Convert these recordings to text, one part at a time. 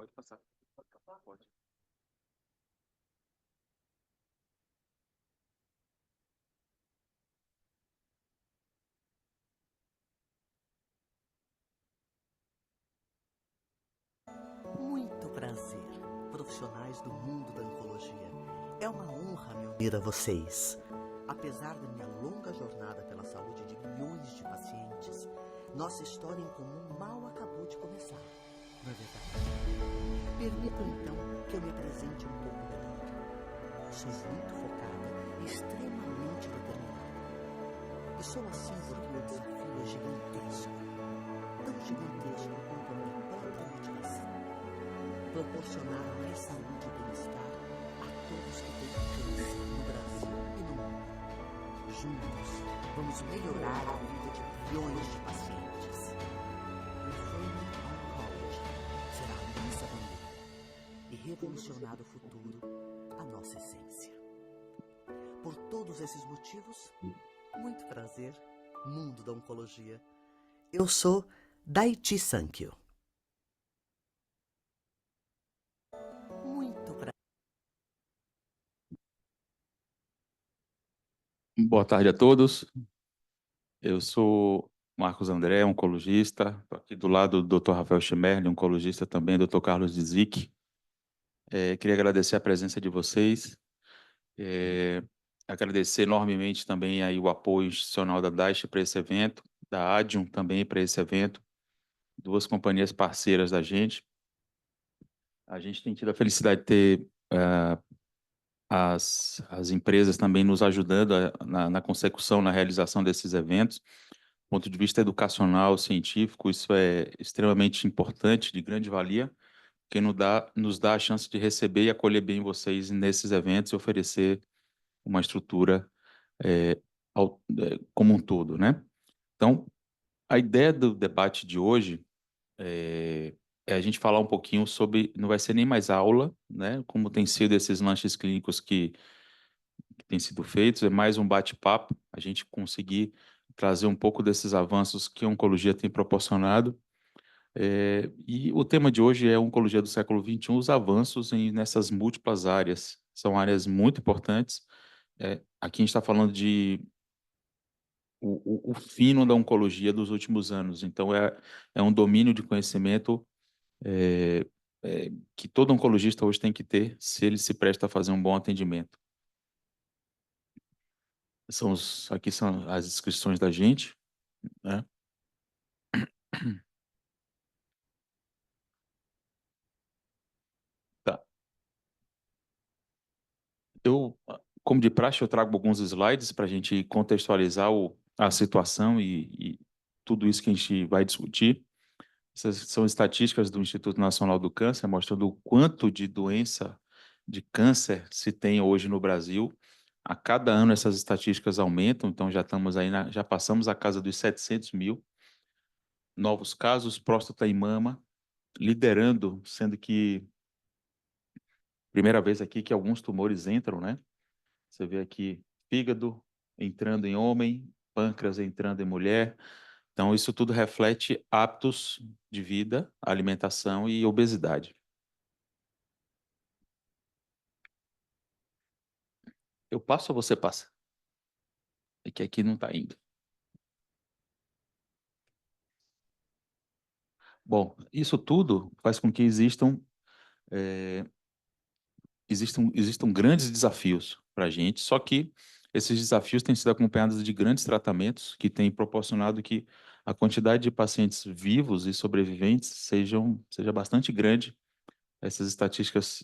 Pode passar. Pode. Muito prazer, profissionais do mundo da oncologia. É uma honra me unir a vocês. Apesar da minha longa jornada pela saúde de milhões de pacientes, nossa história em comum mal acabou de começar. Não é verdade? Permitam então que eu me apresente um pouco melhor. Sou muito focada e extremamente determinada. E sou assim porque meu desafio é gigantesco. Tão gigantesco quanto a minha própria motivação. Proporcionar mais saúde e bem-estar a todos que têm câncer no Brasil e no mundo. Juntos, vamos melhorar a vida de milhões de pacientes. Reframing Oncology será a nossa bandeira e revolucionar o futuro, a nossa essência. Por todos esses motivos, muito prazer, mundo da oncologia. Eu sou Daiichi Sankyo. Muito prazer. Boa tarde a todos. Eu sou Marcos André, oncologista. Estou aqui do lado do Dr. Rafael Schmerli, oncologista também, Dr. Carlos Dzic. Queria agradecer a presença de vocês. Agradecer enormemente também aí o apoio institucional da Daiichi para esse evento, da Adium também para esse evento, duas companhias parceiras da gente. A gente tem tido a felicidade de ter as empresas também nos ajudando na consecução, na realização desses eventos. Do ponto de vista educacional, científico, isso é extremamente importante, de grande valia, porque nos dá a chance de receber e acolher bem vocês nesses eventos e oferecer uma estrutura como um todo, né? Então, a ideia do debate de hoje é a gente falar um pouquinho sobre, não vai ser nem mais aula, né? Como tem sido esses lanches clínicos que têm sido feitos, é mais um bate-papo, a gente conseguir trazer um pouco desses avanços que a oncologia tem proporcionado. E o tema de hoje é Oncologia do século XXI, os avanços nessas múltiplas áreas. São áreas muito importantes. Aqui a gente está falando de o fino da oncologia dos últimos anos. Então, é um domínio de conhecimento que todo oncologista hoje tem que ter se ele se presta a fazer um bom atendimento. Aqui são as inscrições da gente, né? Tá. Como de praxe, eu trago alguns slides para a gente contextualizar a situação e tudo isso que a gente vai discutir. Essas são estatísticas do Instituto Nacional do Câncer, mostrando o quanto de doença de câncer se tem hoje no Brasil. A cada ano essas estatísticas aumentam, então já estamos aí já passamos a casa dos 700 mil novos casos, próstata e mama, liderando, sendo que primeira vez aqui que alguns tumores entram, né? Você vê aqui fígado entrando em homem, pâncreas entrando em mulher. Então, isso tudo reflete hábitos de vida, alimentação e obesidade. Eu passo ou você passa? É que aqui não está indo. Bom, isso tudo faz com que existam grandes desafios para a gente, só que esses desafios têm sido acompanhados de grandes tratamentos que têm proporcionado que a quantidade de pacientes vivos e sobreviventes seja bastante grande. Essas estatísticas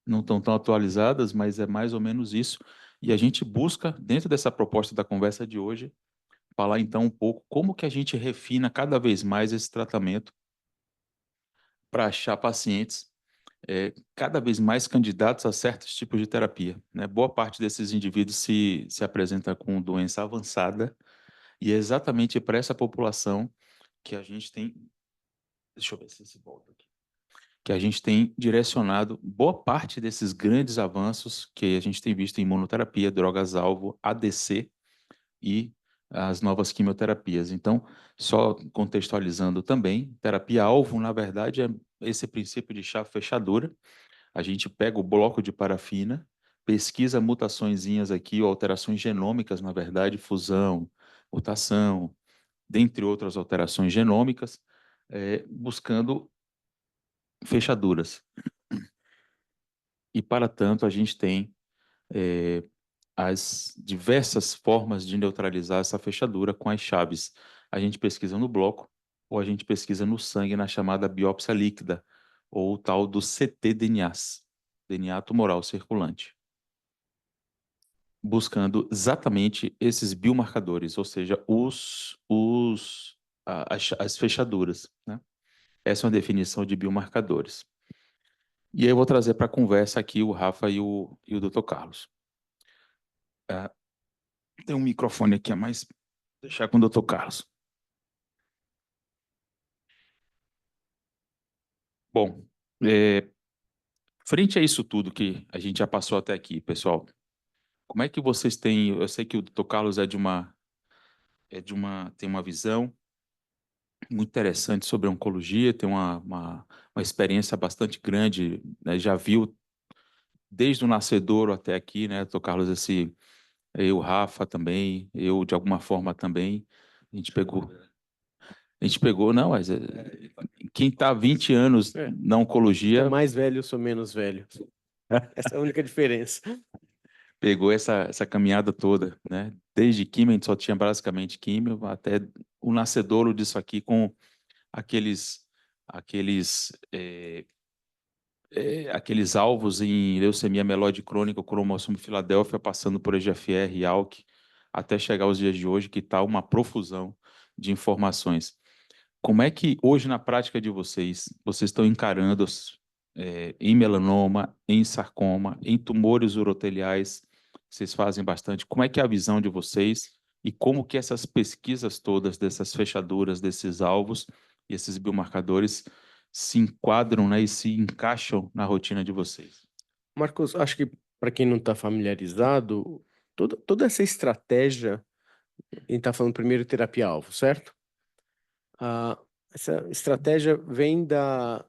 não estão tão atualizadas, mas é mais ou menos isso. E a gente busca, dentro dessa proposta da conversa de hoje, falar então um pouco como que a gente refina cada vez mais esse tratamento para achar pacientes cada vez mais candidatos a certos tipos de terapia, né? Boa parte desses indivíduos se apresenta com doença avançada e é exatamente para essa população que a gente tem... Deixa eu ver se volta aqui. Que a gente tem direcionado boa parte desses grandes avanços que a gente tem visto em imunoterapia, drogas-alvo, ADC e as novas quimioterapias. Então, só contextualizando também, terapia-alvo, na verdade, esse princípio de chave-fechadura. A gente pega o bloco de parafina, pesquisa mutaçõezinhas aqui, ou alterações genômicas, na verdade, fusão, mutação, dentre outras alterações genômicas, buscando fechaduras. E, para tanto, a gente tem as diversas formas de neutralizar essa fechadura com as chaves. A gente pesquisa no bloco ou a gente pesquisa no sangue na chamada biópsia líquida, ou o tal do ctDNAs, DNA tumoral circulante, buscando exatamente esses biomarcadores, ou seja, as fechaduras, né? Essa é uma definição de biomarcadores. E aí eu vou trazer para a conversa aqui o Rafa e o Dr. Carlos. Tem um microfone aqui a mais, deixar com o Dr. Carlos. Bom, frente a isso tudo que a gente já passou até aqui, pessoal, como é que vocês têm? Eu sei que o Dr. Carlos tem uma visão muito interessante sobre oncologia, tem uma experiência bastante grande, né? Já viu desde o nascedouro até aqui, né, Dr. Carlos, eu, Rafa também, eu de alguma forma também, a gente pegou, não, mas quem está há 20 anos na Você é oncologia mais velho, eu sou menos velho. Essa é a única diferença. pegou essa caminhada toda, né? Desde químio, a gente só tinha basicamente químio, até o nascedouro disso aqui com aqueles, aqueles alvos em leucemia mieloide crônica, o cromossomo Filadélfia, passando por EGFR e ALK, até chegar aos dias de hoje, que está uma profusão de informações. Como é que hoje, na prática de vocês estão encarando em melanoma, em sarcoma, em tumores uroteliais, vocês fazem bastante. Como é que é a visão de vocês e como que essas pesquisas todas dessas fechaduras, desses alvos e esses biomarcadores se enquadram, né, e se encaixam na rotina de vocês? Marcos, acho que para quem não está familiarizado, toda essa estratégia, a gente está falando primeiro terapia-alvo, certo? Essa estratégia vem da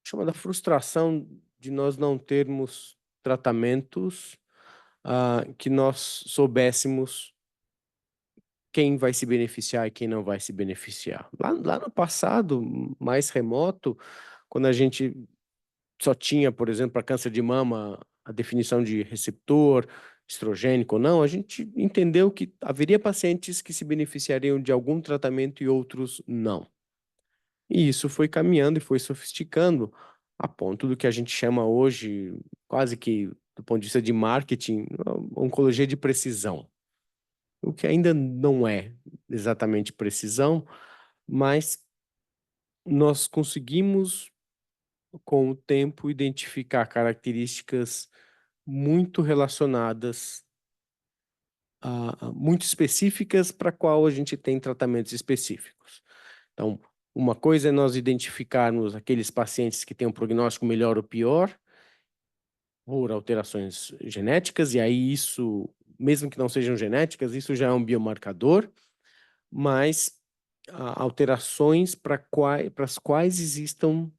chamada frustração de nós não termos tratamentos que nós soubéssemos quem vai se beneficiar e quem não vai se beneficiar. Lá no passado, mais remoto, quando a gente só tinha, por exemplo, para câncer de mama, a definição de receptor estrogênico ou não, a gente entendeu que haveria pacientes que se beneficiariam de algum tratamento e outros não. E isso foi caminhando e foi sofisticando a ponto do que a gente chama hoje, quase que do ponto de vista de marketing, oncologia de precisão. O que ainda não é exatamente precisão, mas nós conseguimos, com o tempo, identificar características muito relacionadas, muito específicas para qual a gente tem tratamentos específicos. Então, uma coisa é nós identificarmos aqueles pacientes que têm um prognóstico melhor ou pior, por alterações genéticas, e aí isso, mesmo que não sejam genéticas, isso já é um biomarcador, mas alterações para as quais existam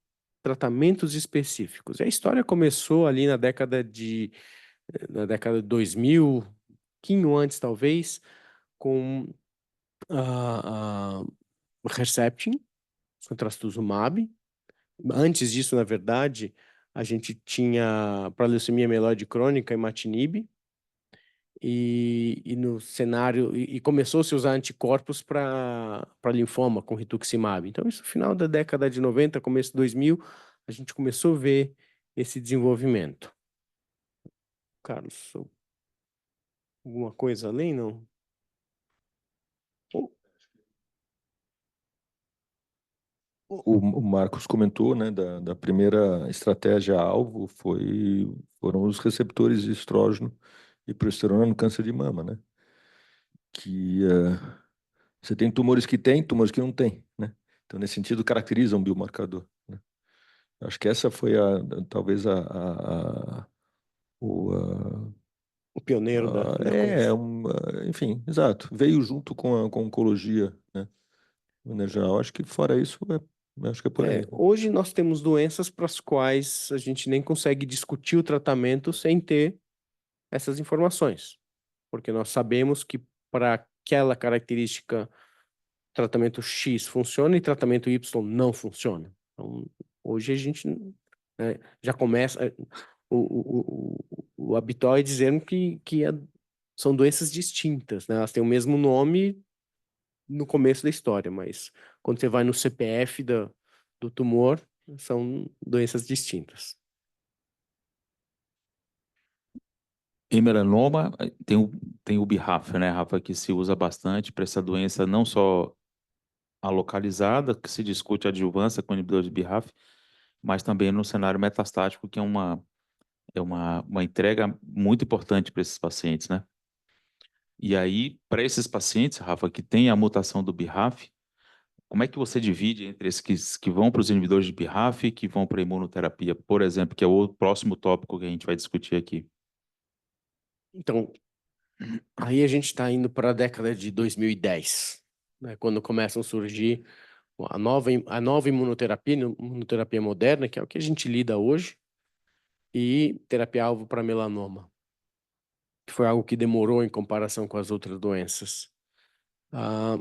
tratamentos específicos. A história começou ali na década de 2000, pouquinho antes talvez, com a Herceptin, com trastuzumab. Antes disso, na verdade, a gente tinha para leucemia mieloide crônica imatinib, e no cenário, e começou a se usar anticorpos para linfoma com rituximab. Então, isso no final da década de 90, começo de 2000, a gente começou a ver esse desenvolvimento. Carlos, alguma coisa além, não? O Marcos comentou, né, da primeira estratégia-alvo foram os receptores de estrógeno e progesterona no câncer de mama, né? Que você tem tumores que tem, tumores que não tem, né? Então, nesse sentido, caracteriza um biomarcador, né? Acho que essa foi talvez O pioneiro da coisa. enfim, exato. Veio junto com a oncologia, né? De maneira geral, acho que fora isso Eu acho que é por aí. Hoje nós temos doenças para as quais a gente nem consegue discutir o tratamento sem ter essas informações, porque nós sabemos que para aquela característica tratamento X funciona e tratamento Y não funciona. Então, hoje a gente, já começa. O habitual é dizer que são doenças distintas, né? Elas têm o mesmo nome no começo da história, mas quando você vai no CPF do tumor, são doenças distintas. Em melanoma, tem o BRAF, né, Rafa, que se usa bastante para essa doença, não só a localizada, que se discute a adjuvância com inibidor de BRAF, mas também no cenário metastático, que é uma entrega muito importante para esses pacientes, né? E aí, para esses pacientes, Rafa, que tem a mutação do BRAF, como é que você divide entre esses que vão para os inibidores de BRAF e que vão para a imunoterapia, por exemplo, que é o próximo tópico que a gente vai discutir aqui? Então, aí a gente está indo para a década de 2010, né, quando começam a surgir a nova imunoterapia, imunoterapia moderna, que é o que a gente lida hoje, e terapia-alvo para melanoma, que foi algo que demorou em comparação com as outras doenças. Ah,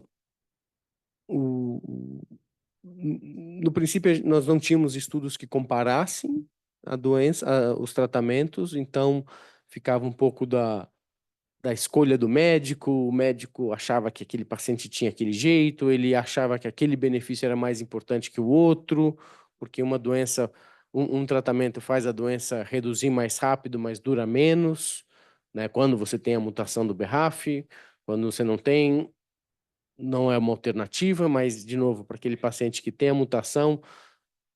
o, no princípio, nós não tínhamos estudos que comparassem a doença, os tratamentos, então ficava um pouco da escolha do médico, o médico achava que aquele paciente tinha aquele jeito, ele achava que aquele benefício era mais importante que o outro, porque uma doença, um tratamento faz a doença reduzir mais rápido, mas dura menos, né? Quando você tem a mutação do BRAF, quando você não tem, não é uma alternativa, mas, de novo, para aquele paciente que tem a mutação,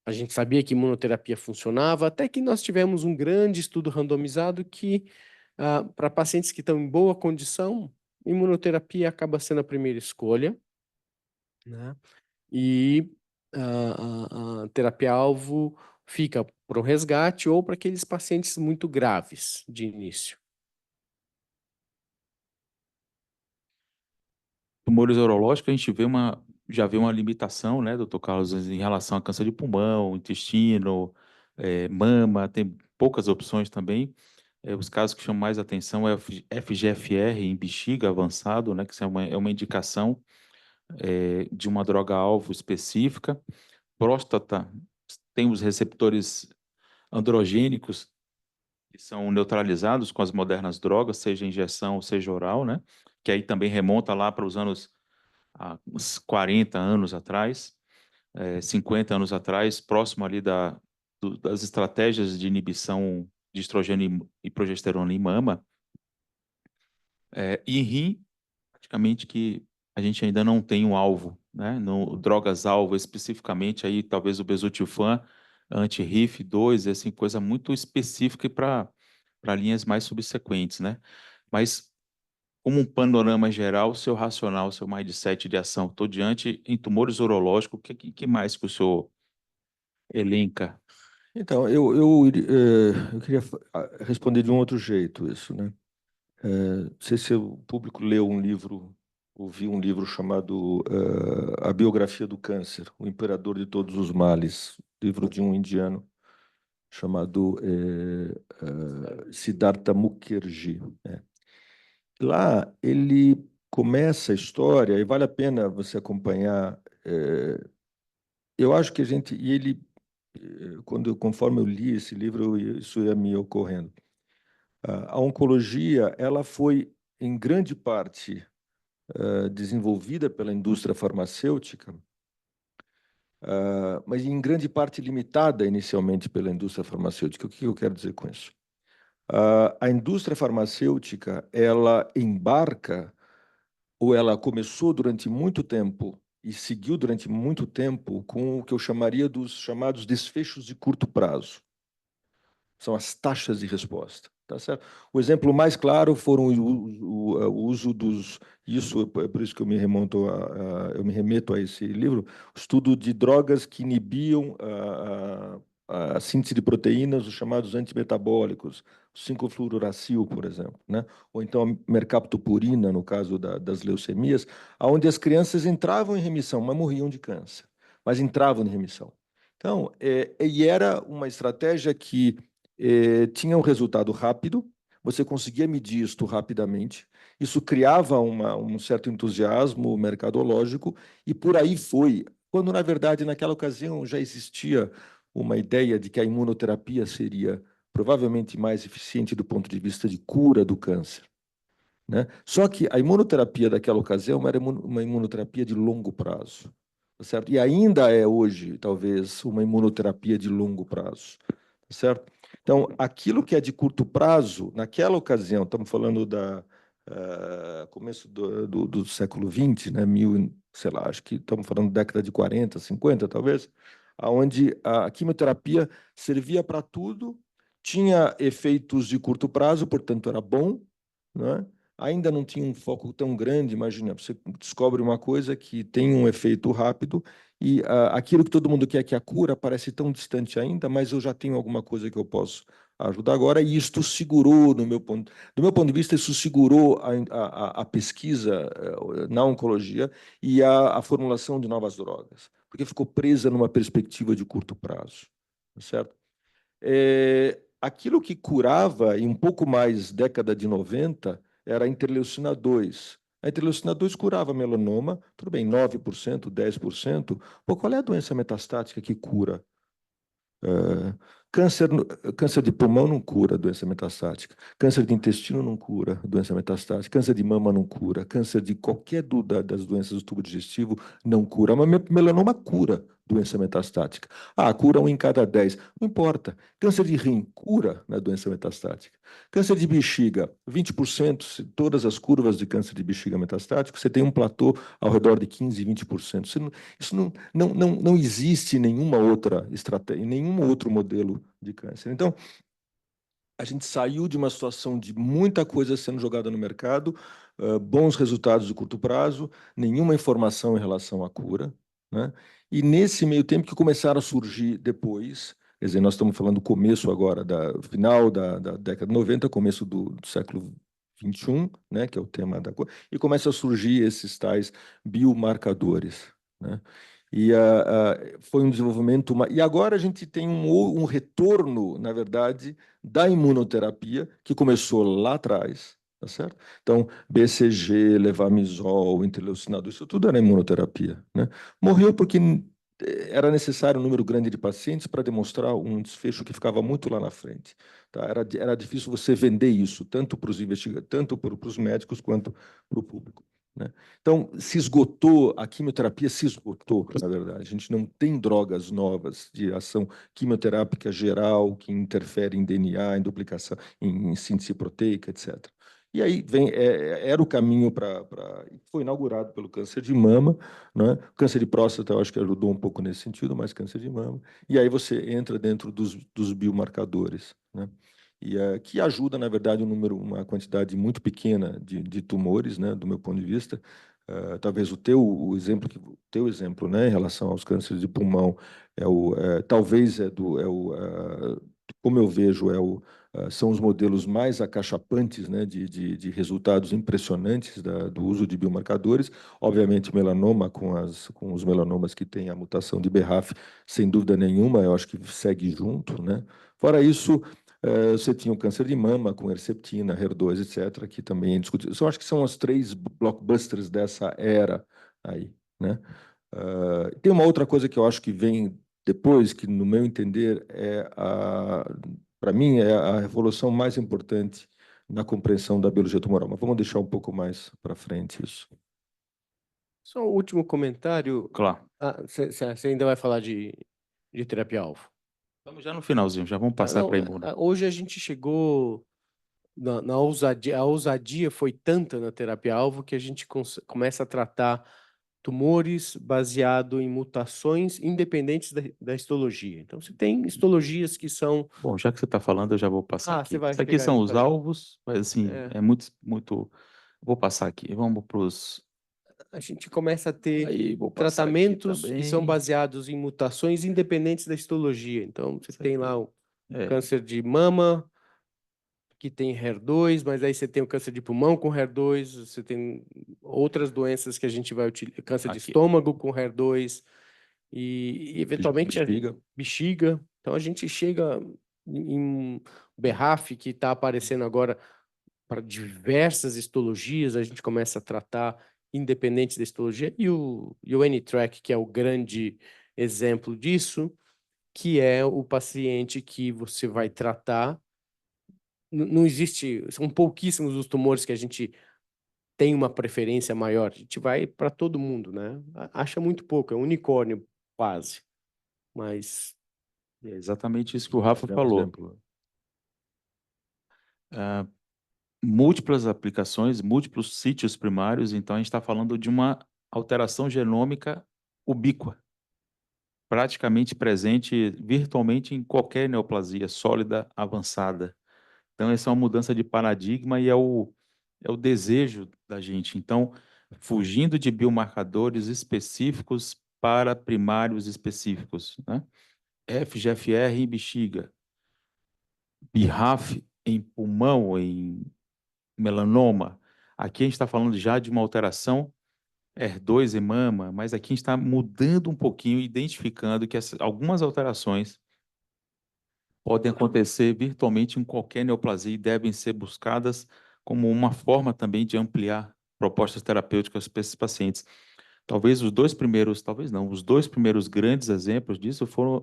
a gente sabia que imunoterapia funcionava, até que nós tivemos um grande estudo randomizado que, para pacientes que estão em boa condição, imunoterapia acaba sendo a primeira escolha, né? E a terapia-alvo fica para o resgate ou para aqueles pacientes muito graves de início. Tumores urológicos, a gente já vê uma limitação, né, doutor Carlos, em relação a câncer de pulmão, intestino, mama, tem poucas opções também. Os casos que chamam mais atenção é o FGFR em bexiga avançado, né, que isso é uma indicação de uma droga-alvo específica. Próstata tem os receptores androgênicos que são neutralizados com as modernas drogas, seja injeção, seja oral, né? Que aí também remonta lá para os anos, uns 40 anos atrás, 50 anos atrás, próximo ali das estratégias de inibição de estrogênio e progesterona em mama. E em rim, praticamente que a gente ainda não tem um alvo, né? No, drogas-alvo especificamente, aí talvez o bezutifan, anti-RIF2, assim, coisa muito específica para linhas mais subsequentes, né? Mas, como um panorama geral, seu racional, seu mindset de ação, estou diante em tumores urológicos, o que mais que o senhor elenca? Então, eu queria responder de um outro jeito isso, né? Não sei se o público leu um livro, ouviu um livro chamado A Biografia do Câncer, O Imperador de Todos os Males, livro de um indiano chamado Siddhartha Mukherjee, né? Lá ele começa a história, e vale a pena você acompanhar. Eu acho que a gente, e ele, conforme eu li esse livro, isso ia me ocorrendo. A oncologia, ela foi, em grande parte, desenvolvida pela indústria farmacêutica, mas em grande parte limitada inicialmente pela indústria farmacêutica. O que eu quero dizer com isso? A indústria farmacêutica, ela embarca, ou ela começou durante muito tempo e seguiu durante muito tempo com o que eu chamaria dos chamados desfechos de curto prazo. São as taxas de resposta. Tá certo? O exemplo mais claro foram o uso dos... Isso é por isso que eu me eu me remeto a esse livro, o estudo de drogas que inibiam a síntese de proteínas, os chamados antimetabólicos, o 5-fluoruracil, por exemplo, né? Ou então a mercaptopurina, no caso das leucemias, onde as crianças entravam em remissão, mas morriam de câncer. mas entravam em remissão. Então, e era uma estratégia que tinha um resultado rápido, você conseguia medir isto rapidamente, isso criava um certo entusiasmo mercadológico, e por aí foi, quando, na verdade, naquela ocasião já existia uma ideia de que a imunoterapia seria provavelmente mais eficiente do ponto de vista de cura do câncer, né? Só que a imunoterapia daquela ocasião era uma imunoterapia de longo prazo, tá certo? E ainda é hoje, talvez, uma imunoterapia de longo prazo, tá certo? Então, aquilo que é de curto prazo, naquela ocasião, estamos falando da começo do século XX, né? Sei lá, acho que estamos falando da década de 40, 50, talvez, onde a quimioterapia servia para tudo, tinha efeitos de curto prazo, portanto, era bom, né? Ainda não tinha um foco tão grande. Imagina, você descobre uma coisa que tem um efeito rápido e aquilo que todo mundo quer, que é a cura, parece tão distante ainda, mas eu já tenho alguma coisa que eu posso ajudar agora, e isto segurou, do meu ponto de vista, isso segurou a pesquisa na oncologia e a formulação de novas drogas, porque ficou presa numa perspectiva de curto prazo, certo? Aquilo que curava, em um pouco mais década de 90, era a interleucina 2. A interleucina 2 curava melanoma, tudo bem, 9%, 10%. Pô, qual é a doença metastática que cura? É, câncer de pulmão não cura doença metastática. Câncer de intestino não cura doença metastática. Câncer de mama não cura. Câncer de qualquer das doenças do tubo digestivo não cura. Mas melanoma cura doença metastática. Ah, cura 1 em cada 10. Não importa. Câncer de rim cura na doença metastática. Câncer de bexiga, 20%, se todas as curvas de câncer de bexiga metastático, você tem um platô ao redor de 15, 20%. Isso não existe em nenhuma outra estratégia, em nenhum outro modelo de câncer. Então, a gente saiu de uma situação de muita coisa sendo jogada no mercado, bons resultados de curto prazo, nenhuma informação em relação à cura, né? E nesse meio tempo que começaram a surgir depois, quer dizer, nós estamos falando do começo agora, final da década de 90, começo do século XXI, né, que é o tema da cura, e começa a surgir esses tais biomarcadores, né? E foi um desenvolvimento. E agora a gente tem um retorno, na verdade, da imunoterapia, que começou lá atrás, tá certo? Então, BCG, levamisol, interleucinador, isso tudo era imunoterapia, né? Morreu porque era necessário um número grande de pacientes para demonstrar um desfecho que ficava muito lá na frente, tá? Era difícil você vender isso, tanto para os tanto para os médicos quanto para o público, né? Então, se esgotou, a quimioterapia se esgotou, na verdade. A gente não tem drogas novas de ação quimioterápica geral que interfere em DNA, em duplicação, em síntese proteica, etc. E aí era o caminho foi inaugurado pelo câncer de mama, né? O câncer de próstata eu acho que ajudou um pouco nesse sentido, mas câncer de mama. E aí você entra dentro dos biomarcadores, né? E que ajuda, na verdade, uma quantidade muito pequena de tumores, né, do meu ponto de vista. Talvez o teu exemplo, né, em relação aos cânceres de pulmão talvez como eu vejo, são os modelos mais acachapantes, né, de resultados impressionantes do uso de biomarcadores. Obviamente, melanoma, com os melanomas que têm a mutação de BRAF, sem dúvida nenhuma, eu acho que segue junto, né? Fora isso, você tinha o câncer de mama com Herceptina, HER2, etc., que também é discutido. Eu acho que são os 3 blockbusters dessa era aí, né? Tem uma outra coisa que eu acho que vem depois, que, no meu entender, para mim, é a revolução mais importante na compreensão da biologia tumoral. Mas vamos deixar um pouco mais para frente isso. Só um último comentário. Claro. Você ainda vai falar de terapia-alvo? Estamos já no finalzinho, já vamos passar para a imuna. Hoje a gente chegou na ousadia. A ousadia foi tanta na terapia-alvo que a gente começa a tratar tumores baseado em mutações independentes da histologia. Então, você tem histologias que são... Bom, já que você está falando, eu já vou passar aqui. Você vai Isso aqui pegar são aí os pra gente. alvos, mas assim, é muito... Vou passar aqui. Vamos para os... A gente começa a ter Aí, vou passar aqui tratamentos que são também. baseados em mutações independentes da histologia. Então, você tem lá o É. câncer de mama, que tem HER2, mas aí você tem o câncer de pulmão com HER2, você tem outras doenças que a gente vai utilizar, câncer de Aqui. estômago com HER2. e eventualmente Bexiga. bexiga. Então a gente chega em BRAF, que está aparecendo agora para diversas histologias, a gente começa a tratar independente da histologia, e o N-Track, que é o grande exemplo disso, que é o paciente que você vai tratar. Não existe, são pouquíssimos os tumores que a gente tem uma preferência maior. A gente vai para todo mundo, né? Acha muito pouco, é um unicórnio quase. Mas É exatamente isso que o Rafa É um falou. exemplo. Ah, múltiplas aplicações, múltiplos sítios primários, então a gente está falando de uma alteração genômica ubíqua, praticamente presente virtualmente em qualquer neoplasia sólida avançada. Então, essa é uma mudança de paradigma e é o desejo da gente. Então, fugindo de biomarcadores específicos para primários específicos, né? FGFR em bexiga, BRAF em pulmão, em melanoma. Aqui a gente está falando já de uma alteração HER2 em mama, mas aqui a gente está mudando um pouquinho, identificando que algumas alterações podem acontecer virtualmente em qualquer neoplasia e devem ser buscadas como uma forma também de ampliar propostas terapêuticas para esses pacientes. Talvez os dois primeiros, talvez não, os dois primeiros grandes exemplos disso foram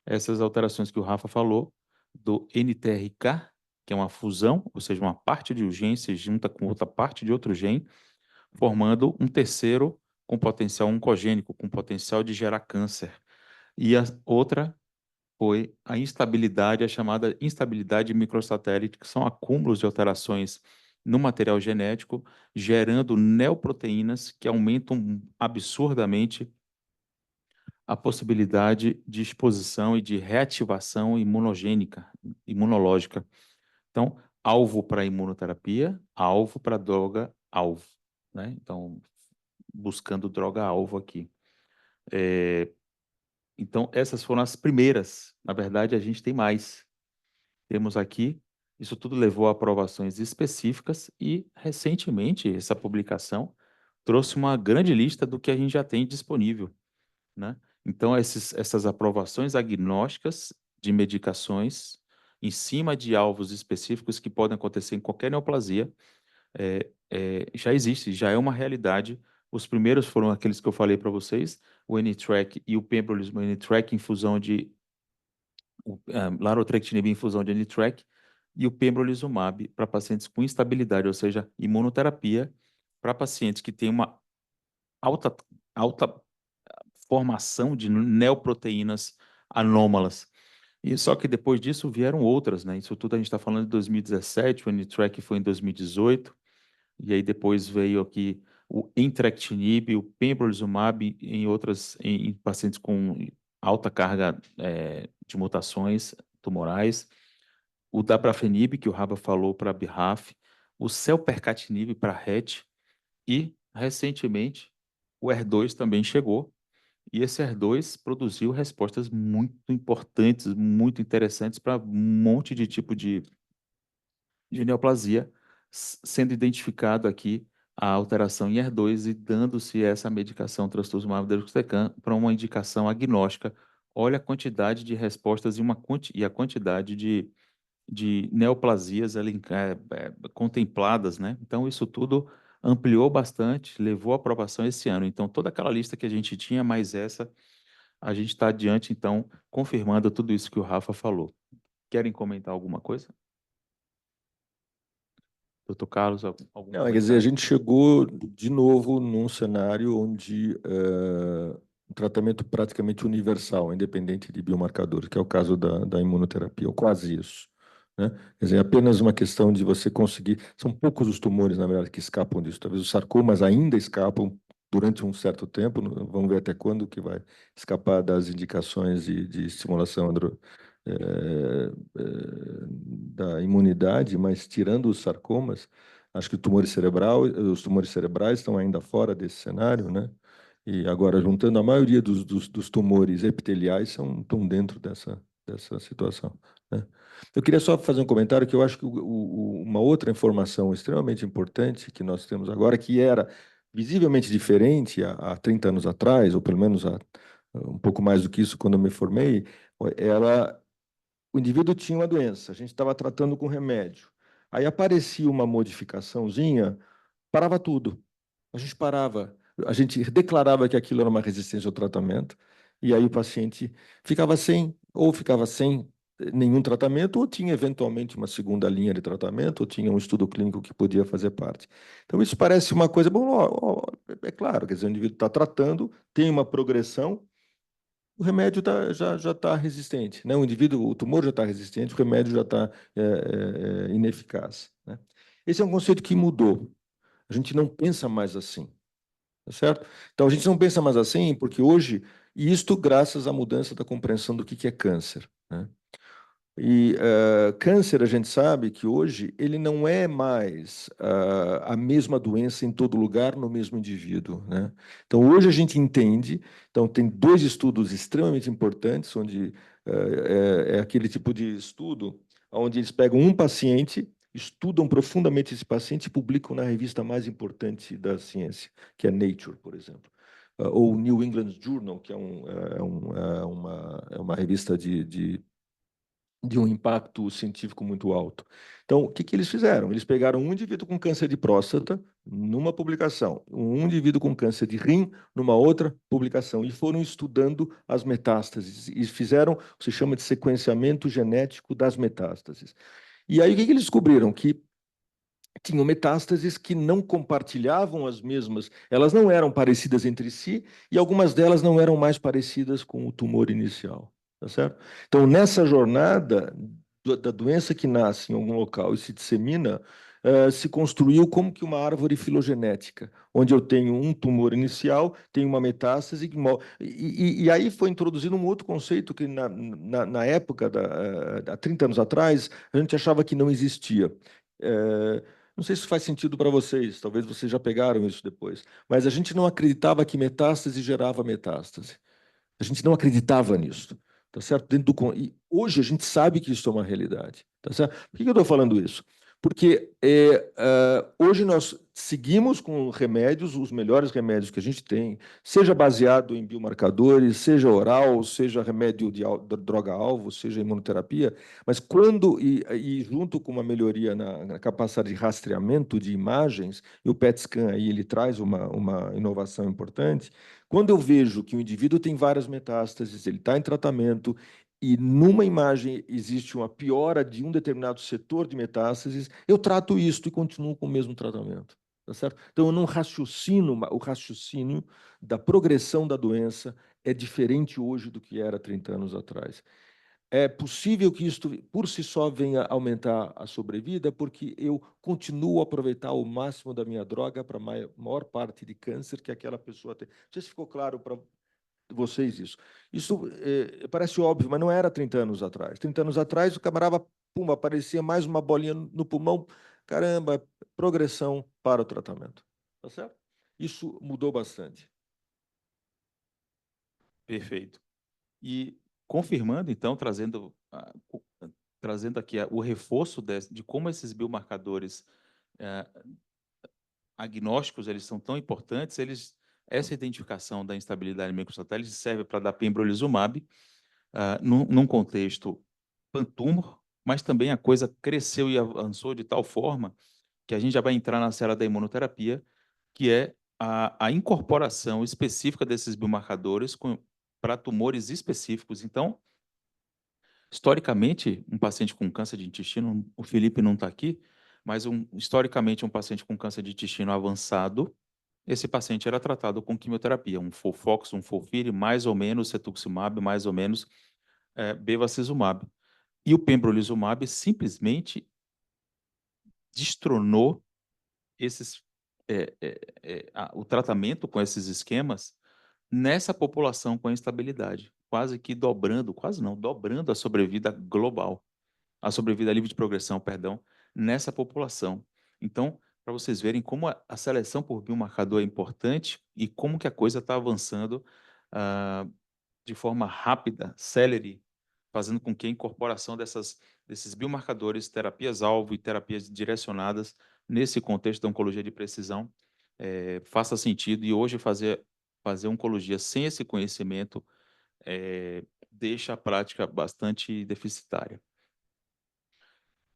essas alterações que o Rafa falou, do NTRK, que é uma fusão, ou seja, uma parte de um gene se junta com outra parte de outro gene, formando um terceiro com potencial oncogênico, com potencial de gerar câncer. E a outra foi a instabilidade, a chamada instabilidade microsatélite, que são acúmulos de alterações no material genético, gerando neoproteínas que aumentam absurdamente a possibilidade de exposição e de reativação imunológica. Então, alvo para imunoterapia, alvo para droga, alvo, né? Então, buscando droga alvo aqui. Então, essas foram as primeiras. Na verdade, a gente tem mais. Temos aqui, isso tudo levou a aprovações específicas e, recentemente, essa publicação trouxe uma grande lista do que a gente já tem disponível, né? Então, essas aprovações agnósticas de medicações em cima de alvos específicos que podem acontecer em qualquer neoplasia, já existe, já é uma realidade. Os primeiros foram aqueles que eu falei para vocês, o N-Track e o pembrolizumab N-Track em fusão de larotrectinib em fusão de N-Track e o pembrolizumab para pacientes com instabilidade, ou seja, imunoterapia para pacientes que têm uma alta, alta formação de neoproteínas anômalas. E só que depois disso vieram outras, né? Isso tudo a gente está falando de 2017, o N-Track foi em 2018, e aí depois veio aqui o entrectinib, o pembrolizumab em outras, em pacientes com alta carga de mutações tumorais, o dabrafenib, que o Raba falou para BRAF, o selpercatinib para RET, e recentemente o HER2 também chegou, e esse HER2 produziu respostas muito importantes, muito interessantes para um monte de tipo de neoplasia, sendo identificado aqui a alteração em HER2 e dando-se essa medicação trastuzumab deruxtecan para uma indicação agnóstica. Olha a quantidade de respostas e a quantidade de neoplasias contempladas, né? Então, isso tudo ampliou bastante, levou à aprovação esse ano. Então, toda aquela lista que a gente tinha, mais essa, a gente está adiante, então, confirmando tudo isso que o Rafa falou. Querem comentar alguma coisa? Doutor Carlos, algum Não, quer dizer, a comentário? gente chegou de novo num cenário onde um tratamento praticamente universal, independente de biomarcadores, que é o caso da imunoterapia, ou quase isso, né? Quer dizer, é apenas uma questão de você conseguir. São poucos os tumores, na verdade, que escapam disso. Talvez os sarcomas ainda escapam durante um certo tempo, vamos ver até quando que vai escapar das indicações de estimulação eh, da imunidade, mas tirando os sarcomas. Acho que os tumores cerebrais estão ainda fora desse cenário, né? E agora, juntando a maioria dos tumores epiteliais, estão dentro dessa situação, né? Eu queria só fazer um comentário que eu acho que uma outra informação extremamente importante que nós temos agora, que era visivelmente diferente há 30 anos atrás, ou pelo menos um pouco mais do que isso quando eu me formei, o indivíduo tinha uma doença, a gente estava tratando com remédio. Aí aparecia uma modificaçãozinha, parava tudo. A gente parava, a gente declarava que aquilo era uma resistência ao tratamento, e aí o paciente ficava sem nenhum tratamento, ou tinha eventualmente uma segunda linha de tratamento, ou tinha um estudo clínico que podia fazer parte. Então, isso parece uma coisa, bom, é claro, quer dizer, o indivíduo está tratando, tem uma progressão, o remédio já está resistente, né? O tumor já está resistente, o remédio já está ineficaz, né? Esse é um conceito que mudou. A gente não pensa mais assim, tá certo? Então, a gente não pensa mais assim porque hoje, e isto graças à mudança da compreensão do que é câncer, né? E câncer, a gente sabe que hoje ele não é mais a mesma doença em todo lugar no mesmo indivíduo, né? Então, hoje a gente entende, então tem dois estudos extremamente importantes, onde é aquele tipo de estudo onde eles pegam um paciente, estudam profundamente esse paciente e publicam na revista mais importante da ciência, que é Nature, por exemplo. Ou New England Journal, que é uma revista de um impacto científico muito alto. Então, o que eles fizeram? Eles pegaram um indivíduo com câncer de próstata numa publicação, um indivíduo com câncer de rim numa outra publicação, e foram estudando as metástases, e fizeram o que se chama de sequenciamento genético das metástases. E aí, o que eles descobriram? Que tinham metástases que não compartilhavam as mesmas, elas não eram parecidas entre si, e algumas delas não eram mais parecidas com o tumor inicial, tá certo? Então, nessa jornada da doença que nasce em algum local e se dissemina, se construiu como que uma árvore filogenética, onde eu tenho um tumor inicial, tenho uma metástase, e aí foi introduzido um outro conceito que na época, há 30 anos atrás, a gente achava que não existia. Não sei se faz sentido para vocês, talvez vocês já pegaram isso depois, mas a gente não acreditava que metástase gerava metástase. A gente não acreditava nisso, tá certo? E hoje a gente sabe que isso é uma realidade, tá certo? Por que eu estou falando isso? Porque hoje nós seguimos com remédios, os melhores remédios que a gente tem, seja baseado em biomarcadores, seja oral, seja remédio de droga-alvo, seja imunoterapia, mas e junto com uma melhoria na capacidade de rastreamento de imagens, e o PET scan aí ele traz uma inovação importante, quando eu vejo que o indivíduo tem várias metástases, ele está em tratamento, e numa imagem existe uma piora de um determinado setor de metástases, eu trato isto e continuo com o mesmo tratamento. Tá certo? Então, eu não raciocino, o raciocínio da progressão da doença é diferente hoje do que era 30 anos atrás. É possível que isto, por si só, venha aumentar a sobrevida, porque eu continuo a aproveitar o máximo da minha droga para a maior parte de câncer que aquela pessoa tem. Não sei se ficou claro para vocês isso. Isso parece óbvio, mas não era 30 anos atrás. 30 anos atrás, o camarada, pum, aparecia mais uma bolinha no pulmão. Caramba, progressão para o tratamento. Tá certo? Isso mudou bastante. Perfeito. E confirmando, então, trazendo aqui o reforço de como esses biomarcadores eh, agnósticos eles são tão importantes, essa identificação da instabilidade microsatélite serve para dar pembrolizumab num contexto pan-tumor, mas também a coisa cresceu e avançou de tal forma que a gente já vai entrar na seara da imunoterapia, que é a incorporação específica desses biomarcadores para tumores específicos. Então, historicamente, um paciente com câncer de intestino, o Felipe não está aqui, mas historicamente um paciente com câncer de intestino avançado, esse paciente era tratado com quimioterapia, um Folfox, um Folfiri, mais ou menos cetuximab, mais ou menos bevacizumab. E o pembrolizumab simplesmente destronou o tratamento com esses esquemas nessa população com instabilidade, quase que dobrando, quase não, dobrando a sobrevida global, a sobrevida livre de progressão, perdão, nessa população. Então, para vocês verem como a seleção por biomarcador é importante e como que a coisa está avançando de forma rápida, célere, fazendo com que a incorporação desses biomarcadores, terapias-alvo e terapias direcionadas nesse contexto da oncologia de precisão faça sentido. E hoje fazer oncologia sem esse conhecimento deixa a prática bastante deficitária.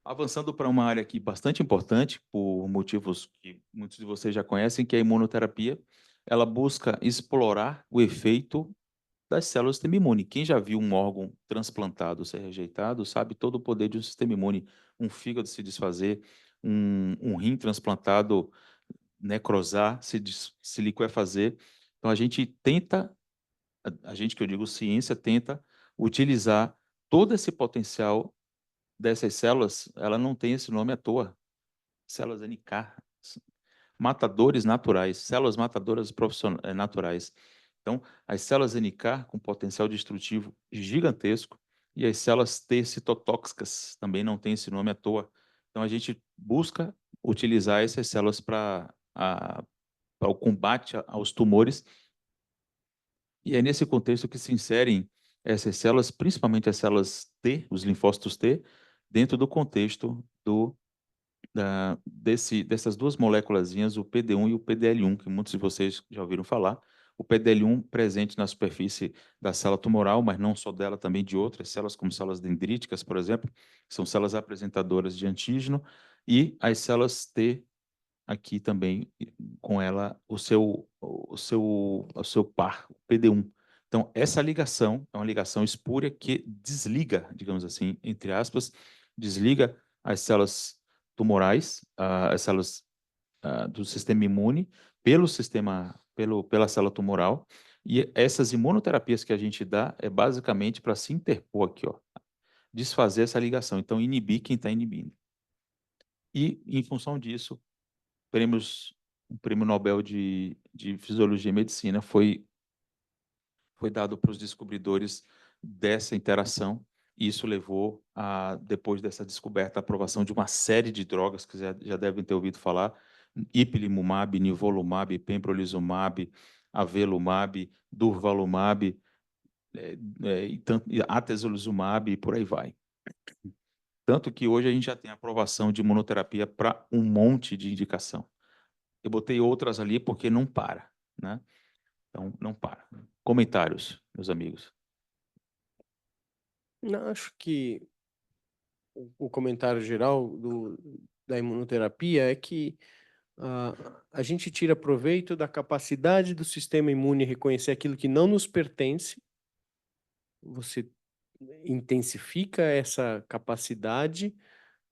Avançando para uma área aqui bastante importante, por motivos que muitos de vocês já conhecem, que é a imunoterapia, ela busca explorar o efeito das células do sistema imune. Quem já viu um órgão transplantado ser rejeitado, sabe todo o poder de um sistema imune, um fígado se desfazer, um rim transplantado necrosar, se liquefazer. Então, a gente tenta, a gente que eu digo ciência, tenta utilizar todo esse potencial dessas células. Ela não tem esse nome à toa. Células NK, matadores naturais, células matadoras naturais. Então, as células NK com potencial destrutivo gigantesco e as células T citotóxicas também não têm esse nome à toa. Então, a gente busca utilizar essas células para o combate aos tumores. E é nesse contexto que se inserem essas células, principalmente as células T, os linfócitos T, dentro do contexto dessas duas moléculazinhas, o PD-1 e o PDL1, que muitos de vocês já ouviram falar. O PDL1 presente na superfície da célula tumoral, mas não só dela, também de outras células, como células dendríticas, por exemplo, que são células apresentadoras de antígeno, e as células T aqui também com ela o seu par, o PD-1. Então, essa ligação é uma ligação espúria que desliga, digamos assim, entre aspas, desliga as células tumorais, as células do sistema imune pela célula tumoral. E essas imunoterapias que a gente dá é basicamente para se interpor aqui, ó, desfazer essa ligação. Então, inibir quem está inibindo. E, em função disso, o prêmio Nobel de Fisiologia e Medicina foi dado para os descobridores dessa interação, e isso levou depois dessa descoberta, a aprovação de uma série de drogas que já devem ter ouvido falar: ipilimumab, nivolumab, pembrolizumab, avelumab, durvalumab, e atezolizumab, e por aí vai. Tanto que hoje a gente já tem aprovação de imunoterapia para um monte de indicação. Eu botei outras ali porque não para, né? Então, não para. Comentários, meus amigos. Não, acho que o comentário geral da imunoterapia é que a gente tira proveito da capacidade do sistema imune reconhecer aquilo que não nos pertence. Você intensifica essa capacidade,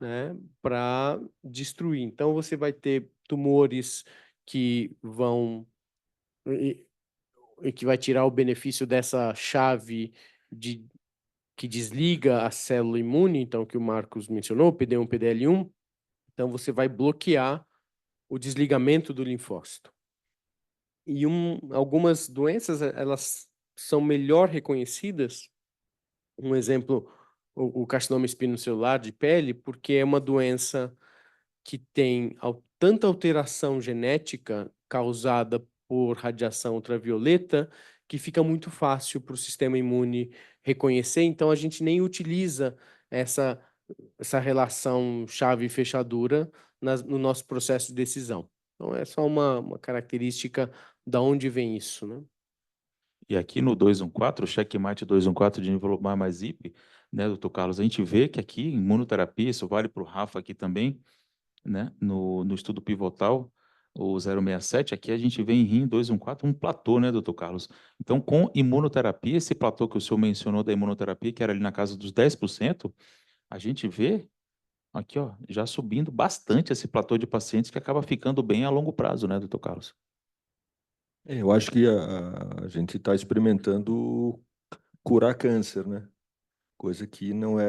né, para destruir. Então, você vai ter tumores que vão e que vai tirar o benefício dessa chave que desliga a célula imune, então, que o Marcos mencionou, PD-1, PDL1. Então, você vai bloquear o desligamento do linfócito. E algumas doenças, elas são melhor reconhecidas. Um exemplo, o carcinoma espinocelular de pele, porque é uma doença que tem tanta alteração genética causada por radiação ultravioleta que fica muito fácil para o sistema imune reconhecer. Então, a gente nem utiliza essa relação chave-fechadura no nosso processo de decisão. Então, é só uma característica da onde vem isso, né? E aqui no 214, o checkmate 214 de nivolumab mais IP, né, doutor Carlos, a gente vê que aqui, em imunoterapia, isso vale para o Rafa aqui também, né, no estudo pivotal, o 067, aqui a gente vê em RIM 214 um platô, né, doutor Carlos? Então, com imunoterapia, esse platô que o senhor mencionou da imunoterapia, que era ali na casa dos 10%, a gente vê aqui, ó, já subindo bastante esse platô de pacientes que acaba ficando bem a longo prazo, né, doutor Carlos? Eu acho que a gente está experimentando curar câncer, né? Coisa que não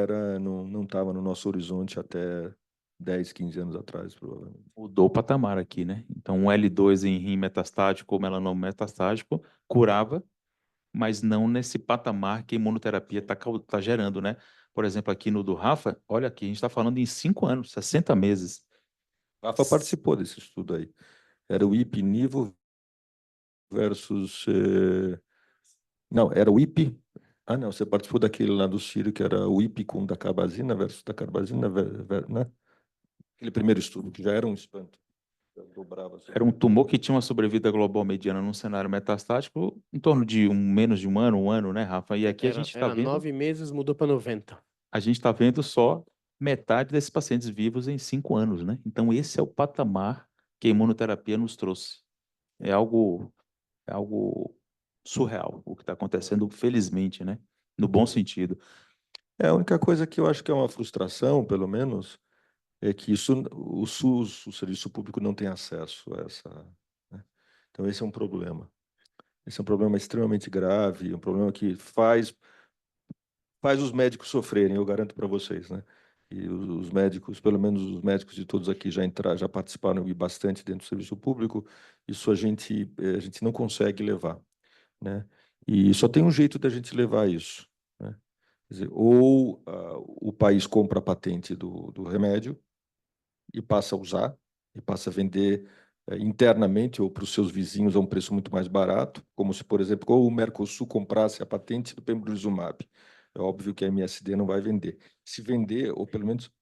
estava no nosso horizonte até 10, 15 anos atrás, provavelmente. Mudou o patamar aqui, né? Então, um L2 em rim metastático ou melanoma metastático curava, mas não nesse patamar que a imunoterapia está gerando, né? Por exemplo, aqui no do Rafa, olha aqui, a gente está falando em 5 anos, 60 meses. Rafa participou desse estudo aí. Era o IP-Nivo versus... Não, era o IP... Ah, não, você participou daquele lá do Ciro, que era o IP com dacarbazina versus dacarbazina, né? Aquele primeiro estudo, que já era um espanto. Dobrava a Era um sobrevida. tumor que tinha uma sobrevida global mediana num cenário metastático em torno de menos de um ano, né, Rafa? E aqui Era 9 meses, mudou para 90. a gente está vendo só metade desses pacientes vivos em 5 anos, né? Então esse é o patamar que a imunoterapia nos trouxe. É algo surreal o que está acontecendo, felizmente, né? No bom sentido. A única coisa que eu acho que é uma frustração, pelo menos, é que o SUS, o serviço público, não tem acesso a essa, né? Então, esse é um problema. Esse é um problema extremamente grave, um problema que faz os médicos sofrerem, eu garanto para vocês, né? E os médicos, pelo menos os médicos de todos aqui já participaram e bastante dentro do serviço público, isso a gente não consegue levar, né? E só tem um jeito da gente levar isso, né? Quer dizer, ou o país compra a patente do remédio e passa a usar, e passa a vender internamente ou para os seus vizinhos a um preço muito mais barato, como se, por exemplo, o Mercosul comprasse a patente do pembrolizumab. É óbvio que a MSD não vai vender. Se vender, ou pelo menos,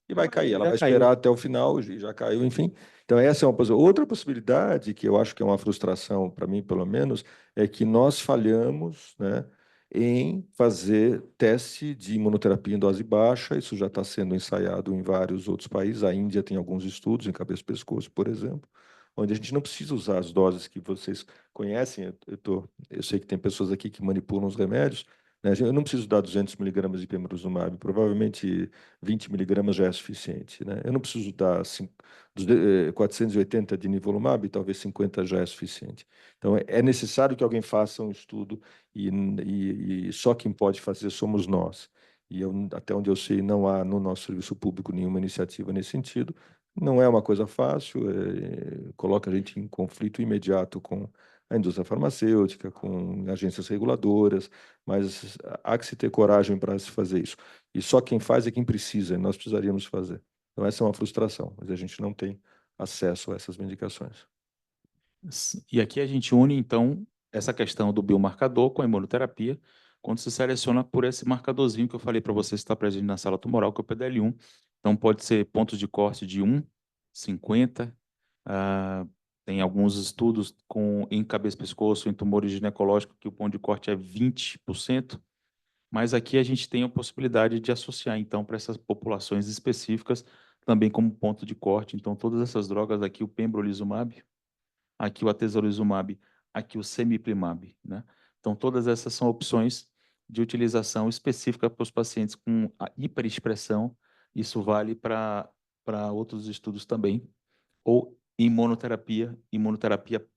e vai cair. Ela Já vai caiu. esperar até o final, e já caiu, enfim. Então, essa é uma possibilidade. Outra possibilidade, que eu acho que é uma frustração para mim, pelo menos, é que nós falhamos, né, em fazer teste de imunoterapia em dose baixa. Isso já está sendo ensaiado em vários outros países. A Índia tem alguns estudos, em cabeça e pescoço, por exemplo, onde a gente não precisa usar as doses que vocês conhecem. Eu sei que tem pessoas aqui que manipulam os remédios, né? Eu não preciso dar 200 miligramas de pembrolizumab, provavelmente 20 miligramas já é suficiente, né? Eu não preciso dar 480 de nivolumab, talvez 50 já é suficiente. Então, é necessário que alguém faça um estudo e só quem pode fazer somos nós. E até onde eu sei, não há no nosso serviço público nenhuma iniciativa nesse sentido. Não é uma coisa fácil, coloca a gente em conflito imediato com a indústria farmacêutica, com agências reguladoras, mas há que se ter coragem para se fazer isso. E só quem faz é quem precisa, e nós precisaríamos fazer. Então, essa é uma frustração, mas a gente não tem acesso a essas medicações. E aqui a gente une, então, essa questão do biomarcador com a imunoterapia, quando se seleciona por esse marcadorzinho que eu falei para você estar presente na sala tumoral, que é o PDL1. Então, pode ser pontos de corte de 1, 50. Tem alguns estudos em cabeça e pescoço, em tumores ginecológicos, que o ponto de corte é 20%. Mas aqui a gente tem a possibilidade de associar, então, para essas populações específicas, também como ponto de corte. Então, todas essas drogas aqui, o pembrolizumab, aqui o atezolizumab, aqui o cemiplimab, né? Então, todas essas são opções de utilização específica para os pacientes com a hiperexpressão. Isso vale para outros estudos também, ou imunoterapia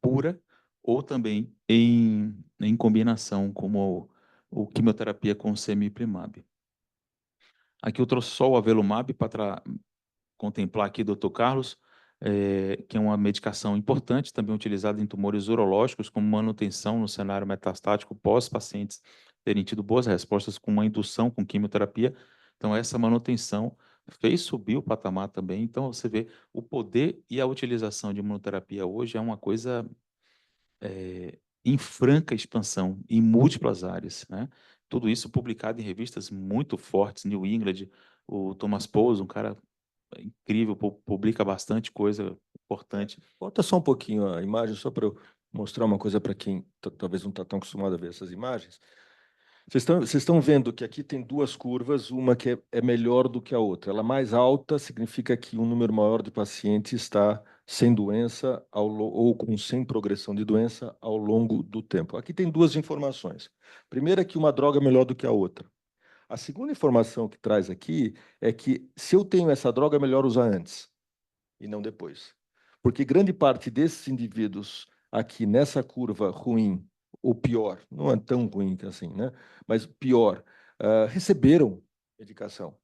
pura, ou também em combinação, como o quimioterapia com cemiplimab. Aqui eu trouxe só o avelumab para contemplar aqui, doutor Carlos, que é uma medicação importante, também utilizada em tumores urológicos, como manutenção no cenário metastático pós-pacientes terem tido boas respostas com uma indução com quimioterapia. Então, essa manutenção fez subir o patamar também. Então, você vê o poder e a utilização de imunoterapia hoje é uma coisa em franca expansão, em múltiplas áreas, né? Tudo isso publicado em revistas muito fortes, New England, o Thomas Powles, um cara incrível, publica bastante coisa importante. Volta só um pouquinho a imagem, só para eu mostrar uma coisa para quem talvez não está tão acostumado a ver essas imagens. Vocês estão vendo que aqui tem duas curvas, uma que é melhor do que a outra. Ela mais alta significa que um número maior de pacientes está sem doença ou sem progressão de doença ao longo do tempo. Aqui tem duas informações. Primeira é que uma droga é melhor do que a outra. A segunda informação que traz aqui é que se eu tenho essa droga, é melhor usar antes e não depois. Porque grande parte desses indivíduos aqui nessa curva ruim, ou pior, não é tão ruim assim, né? Mas pior, receberam medicação.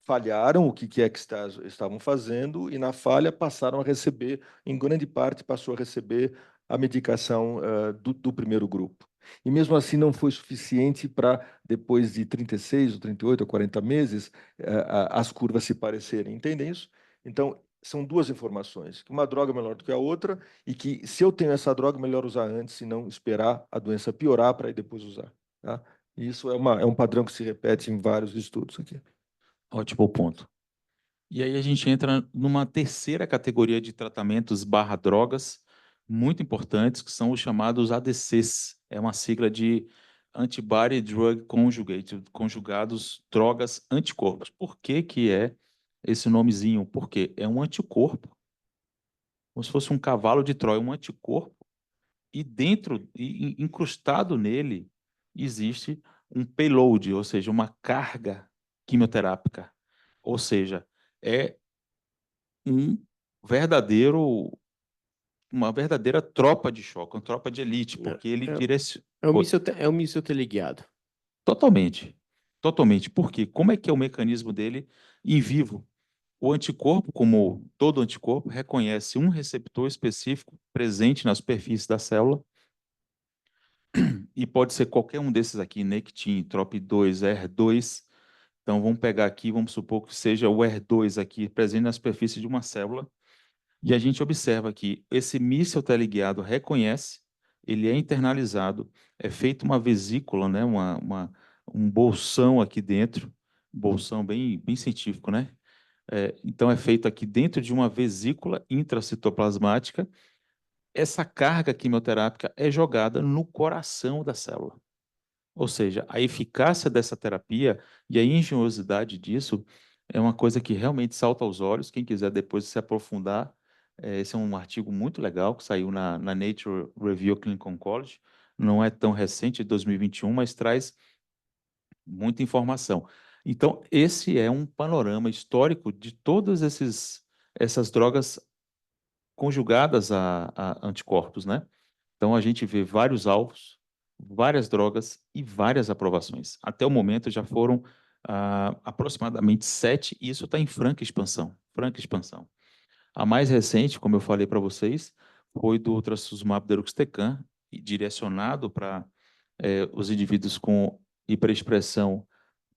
Falharam o que é que estavam fazendo e na falha passaram a receber, em grande parte passou a receber a medicação do primeiro grupo. E mesmo assim não foi suficiente para, depois de 36 ou 38 ou 40 meses, as curvas se parecerem. Entendem isso? Então, são duas informações, que uma droga é melhor do que a outra e que se eu tenho essa droga, é melhor usar antes e não esperar a doença piorar para depois usar. Tá? E isso é um padrão que se repete em vários estudos aqui. Ótimo ponto. E aí a gente entra numa terceira categoria de tratamentos barra drogas muito importantes, que são os chamados ADCs. É uma sigla de Antibody Drug Conjugate, conjugados drogas anticorpos. Por que que é esse nomezinho? Porque é um anticorpo, como se fosse um cavalo de Troia, um anticorpo, e dentro, incrustado nele, existe um payload, ou seja, uma carga quimioterápica. Ou seja, é um verdadeiro, uma verdadeira tropa de choque, uma tropa de elite, porque ele É, direciona é o míssil teleguiado. totalmente, totalmente. Por quê? Como é que é o mecanismo dele em vivo? O anticorpo, como todo anticorpo, reconhece um receptor específico presente na superfície da célula e pode ser qualquer um desses aqui, Nectin, TROP2, ER2. Então vamos pegar aqui, vamos supor que seja o ER2 aqui presente na superfície de uma célula. E a gente observa que esse míssil teleguiado reconhece, ele é internalizado, é feita uma vesícula, né, um bolsão aqui dentro, bolsão bem científico, né? Então é feito aqui dentro de uma vesícula intracitoplasmática. Essa carga quimioterápica é jogada no coração da célula. Ou seja, a eficácia dessa terapia e a engenhosidade disso é uma coisa que realmente salta aos olhos. Quem quiser depois se aprofundar, esse é um artigo muito legal que saiu na Nature Review Clinical Oncology. Não é tão recente, de 2021, mas traz muita informação. Então, esse é um panorama histórico de todas essas drogas conjugadas a anticorpos, né? Então, a gente vê vários alvos, várias drogas e várias aprovações. Até o momento já foram aproximadamente 7, e isso está em franca expansão, franca expansão. A mais recente, como eu falei para vocês, foi do trastuzumab deruxtecan, direcionado para os indivíduos com hiperexpressão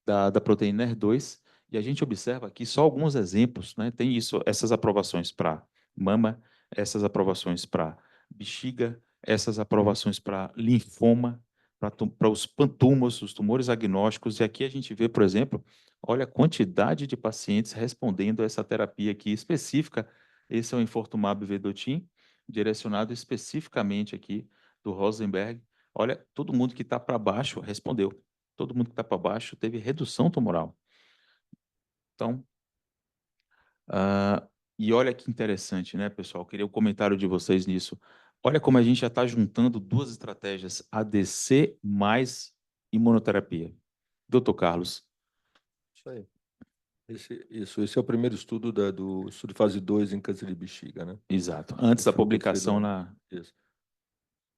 da proteína HER2, e a gente observa aqui só alguns exemplos, né? Tem isso, essas aprovações para mama, essas aprovações para bexiga, essas aprovações para linfoma, para os pantumos, os tumores agnósticos, e aqui a gente vê, por exemplo, olha a quantidade de pacientes respondendo a essa terapia aqui específica. Esse é o enfortumab vedotin, direcionado especificamente aqui do Rosenberg. Olha, todo mundo que está para baixo respondeu. Todo mundo que está para baixo teve redução tumoral. Então, e olha que interessante, né, pessoal? Queria o comentário de vocês nisso. Olha como a gente já está juntando duas estratégias, ADC mais imunoterapia. Doutor Carlos. Isso aí. Esse é o primeiro estudo do estudo de fase 2 em câncer de bexiga, né? Exato. Antes Esse da foi o terceiro publicação ano. na. Isso.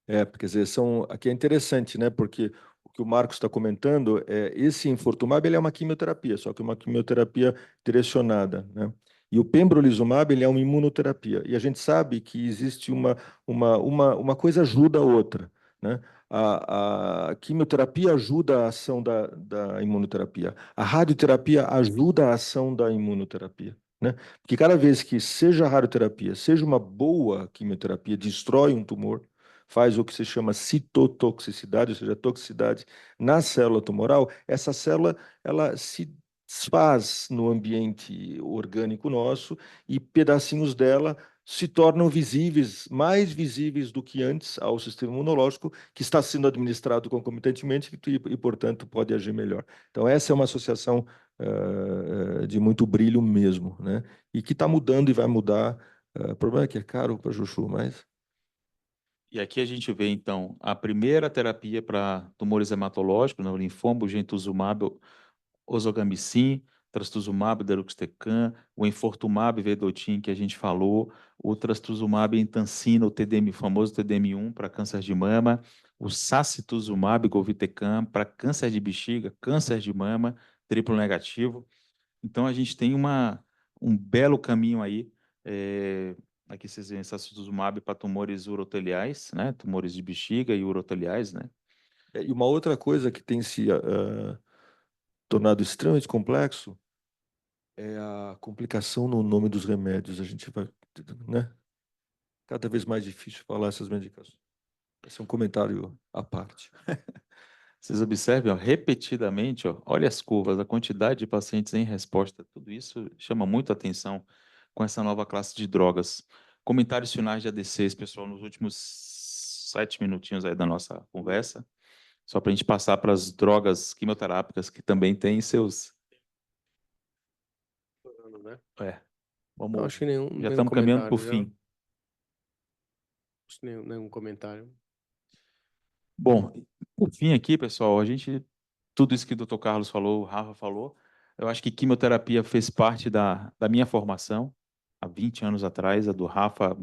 Porque, quer dizer, aqui é interessante, né? Porque o que o Marcos está comentando esse Infortumab ele é uma quimioterapia, só que uma quimioterapia direcionada, né? E o pembrolizumab ele é uma imunoterapia. E a gente sabe que existe uma coisa ajuda a outra, né? A quimioterapia ajuda a ação da imunoterapia. A radioterapia ajuda a ação da imunoterapia, né? Porque cada vez que seja a radioterapia, seja uma boa quimioterapia, destrói um tumor, faz o que se chama citotoxicidade, ou seja, toxicidade na célula tumoral, essa célula ela se desfaz no ambiente orgânico nosso e pedacinhos dela se tornam visíveis, mais visíveis do que antes ao sistema imunológico, que está sendo administrado concomitantemente e portanto, pode agir melhor. Então, essa é uma associação de muito brilho mesmo, né? E que está mudando e vai mudar. O problema é que é caro para Juchu, mas E aqui a gente vê, então, a primeira terapia para tumores hematológicos, no linfoma, o genituzumab ozogamicin, trastuzumab deruxtecan, o enfortumab vedotin que a gente falou, o trastuzumab entancina, o TDM, famoso TDM1 para câncer de mama, o sacituzumab govitecan para câncer de bexiga, câncer de mama, triplo negativo. Então a gente tem um belo caminho aí. Aqui vocês veem sacituzumab para tumores uroteliais, né? Tumores de bexiga e uroteliais, né? E uma outra coisa que tem se tornado extremamente complexo é a complicação no nome dos remédios. A gente vai, né? Cada vez mais difícil falar essas medicações. Esse é um comentário à parte. Vocês observem, ó, repetidamente, ó, olha as curvas, a quantidade de pacientes em resposta, tudo isso chama muito atenção com essa nova classe de drogas. Comentários finais de ADCs, pessoal, nos últimos 7 minutinhos aí da nossa conversa, só para a gente passar para as drogas quimioterápicas, que também têm seus... Né? É, Não, vamos, acho que nenhum, já nenhum estamos caminhando para o comentário já. fim. Acho que nenhum comentário. Bom, por fim aqui, pessoal, tudo isso que o Dr. Carlos falou, o Rafa falou, eu acho que quimioterapia fez parte da minha formação, há 20 anos atrás, a do Rafa,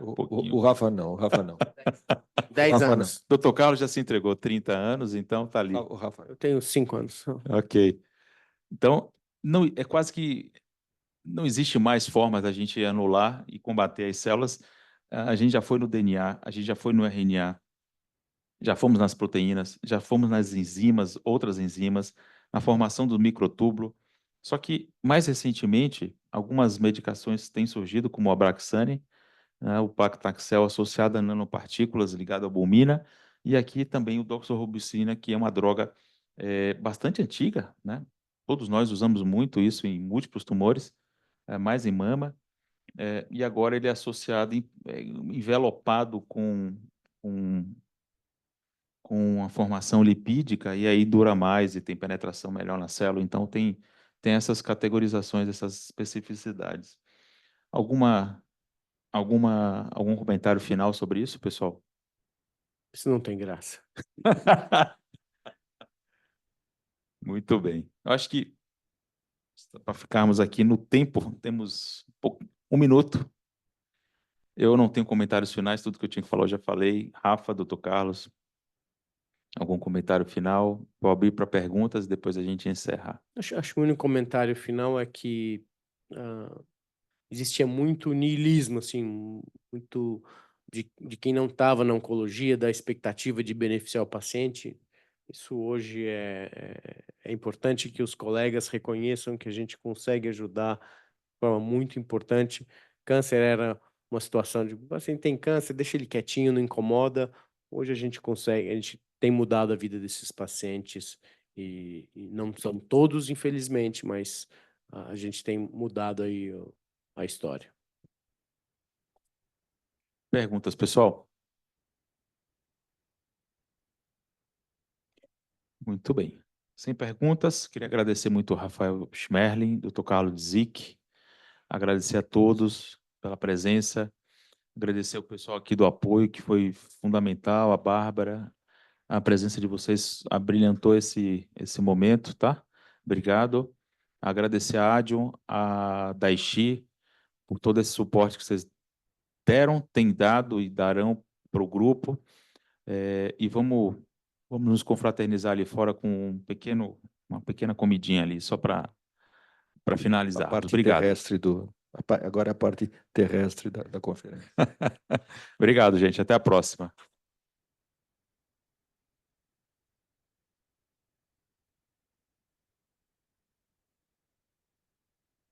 um pouquinho. O Rafa não, o Rafa não. 10 Rafa, anos. Dr. Carlos já se entregou 30 anos, então tá ali. O Rafa. Eu tenho 5 anos. Ok. Então, não, é quase que não existe mais forma da gente anular e combater as células. A gente já foi no DNA, a gente já foi no RNA, já fomos nas proteínas, já fomos nas enzimas, outras enzimas, na formação do microtúbulo. Só que, mais recentemente, algumas medicações têm surgido, como o Abraxane, né, o paclitaxel associado a nanopartículas ligado à albumina, e aqui também o doxorubicina, que é uma droga bastante antiga, né? Todos nós usamos muito isso em múltiplos tumores, mais em mama, e agora ele é associado, envelopado com com a formação lipídica e aí dura mais e tem penetração melhor na célula. Então tem essas categorizações, essas especificidades. Alguma algum comentário final sobre isso, pessoal? Isso não tem graça. Muito bem. Eu acho que para ficarmos aqui no tempo, temos um minuto. Eu não tenho comentários finais, tudo que eu tinha que falar eu já falei. Rafa, Dr. Carlos, algum comentário final? Vou abrir para perguntas, depois a gente encerra. Acho que o único comentário final é que existia muito niilismo, assim, muito de quem não estava na oncologia, da expectativa de beneficiar o paciente. Isso hoje é importante que os colegas reconheçam que a gente consegue ajudar de forma muito importante. Câncer era uma situação de, o paciente tem câncer, deixa ele quietinho, não incomoda. Hoje a gente consegue, a gente tem mudado a vida desses pacientes e não são todos, infelizmente, mas a gente tem mudado aí a história. Perguntas, pessoal? Muito bem. Sem perguntas, queria agradecer muito ao Rafael Schmerling, Dr. Carlos Zick, agradecer a todos pela presença, agradecer ao pessoal aqui do apoio, que foi fundamental, a Bárbara, a presença de vocês abrilhantou esse momento, tá? Obrigado. Agradecer a Adion, a Daichi, por todo esse suporte que vocês deram, têm dado e darão para o grupo. E vamos nos confraternizar ali fora com uma pequena comidinha ali, só para A finalizarmos. parte Obrigado. terrestre agora é a parte terrestre da conferência. Obrigado, gente. Até a próxima.